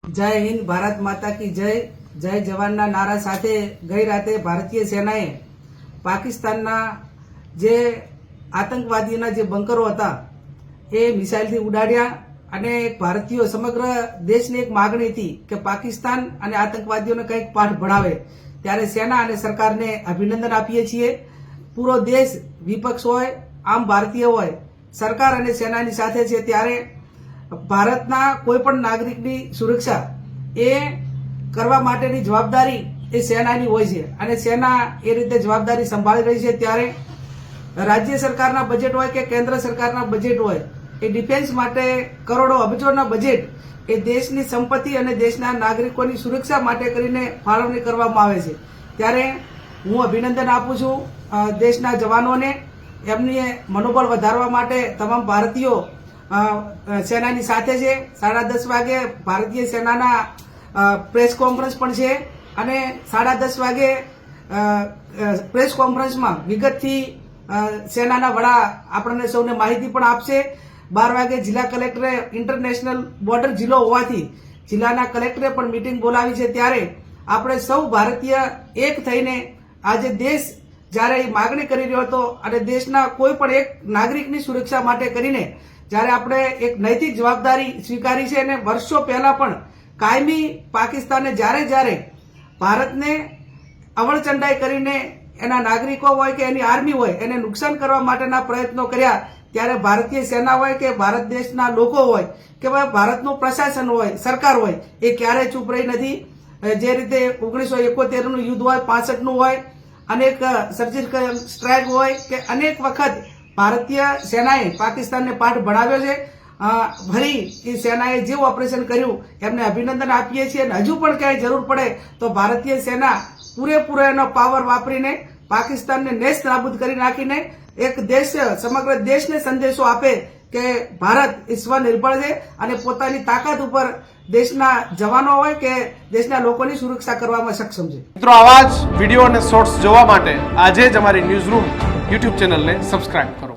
जय हिंद, भारत माता की जय। जय जवानना नारा साथे गई राते भारतीय सेनाए पाकिस्तानना जे आतंकवादीना जे બંકરો હતા એ મિસાઇલથી ઉડાડ્યા અને ભારતીયો સમગ્ર દેશની એક માગણી હતી કે પાકિસ્તાન અને આતંકવાદીઓને કંઈક પાઠ ભણાવે। ત્યારે સેના અને સરકારને અભિનંદન આપીએ છીએ। પૂરો દેશ વિપક્ષ હોય, આમ ભારતીય હોય, સરકાર અને સેનાની સાથે છે। ત્યારે ભારતના કોઈ પણ નાગરિકની સુરક્ષા એ કરવા માટેની જવાબદારી એ સેનાની હોય છે અને સેના એ રીતે જવાબદારી સંભાળી રહી છે। ત્યારે રાજ્ય સરકારના બજેટ હોય કે કેન્દ્ર સરકારના બજેટ હોય, એ ડિફેન્સ માટે કરોડો અબજોના બજેટ એ દેશની સંપત્તિ અને દેશના નાગરિકોની સુરક્ષા માટે કરીને ફાળવણી કરવામાં આવે છે। ત્યારે હું અભિનંદન આપું છું દેશના જવાનોને। એમની મનોબળ વધારવા માટે તમામ ભારતીયો સેનાની સાથે છે। 10:30 વાગે ભારતીય સેનાના પ્રેસ કોન્ફરન્સ પણ છે અને 10:30 વાગે પ્રેસ કોન્ફરન્સમાં વિગતથી સેનાના વડા આપણને સૌને માહિતી પણ આપશે। 12 વાગે જિલ્લા કલેક્ટરે ઇન્ટરનેશનલ બોર્ડર જિલ્લો હોવાથી જિલ્લાના કલેક્ટરે પણ મીટિંગ બોલાવી છે। ત્યારે આપણે સૌ ભારતીય એક થઈને આજે દેશ જ્યારે માગણી કરી રહ્યો હતો અને દેશના કોઈ પણ એક નાગરિકની સુરક્ષા માટે કરીને જ્યારે આપણે એક નૈતિક જવાબદારી સ્વીકારી છે અને વર્ષો પહેલા પણ કાયમી પાકિસ્તાને જ્યારે ભારતને અવળચંડાઈ કરીને એના નાગરિકો હોય કે એની આર્મી હોય એને નુકસાન કરવા માટેના પ્રયત્નો કર્યા, ત્યારે ભારતીય સેના હોય કે ભારત દેશના લોકો હોય કે ભારતનું પ્રશાસન હોય, સરકાર હોય, એ ક્યારેય ચૂપ રહી નથી। જે રીતે 1971નું યુદ્ધ હોય, 65નું હોય, અનેક સર્જિકલ સ્ટ્રાઇક હોય કે અનેક વખત ભારતીય સેનાએ પાકિસ્તાનને પાઠ ભણાવ્યો છે। ફરી એ સેનાએ જે ઓપરેશન કર્યું એમને અભિનંદન આપીએ છીએ અને હજુ પણ ક્યાંય જરૂર પડે તો ભારતીય સેના પૂરેપૂરો એનો પાવર વાપરીને પાકિસ્તાનને નેસ્ત નાબૂદ કરી નાખીને એક દેશ સમગ્ર દેશને સંદેશો આપે કે ભારત સ્વનિર્ભર છે અને પોતાની તાકાત ઉપર દેશના જવાનો હોય કે દેશના લોકોની સુરક્ષા કરવામાં સક્ષમ છે। મિત્રો, આવા જ વિડીયો અને શોર્ટ્સ જોવા માટે આજે જ અમારી ન્યૂઝ રૂમ યુટ્યુબ ચેનલને સબસ્ક્રાઇબ કરો।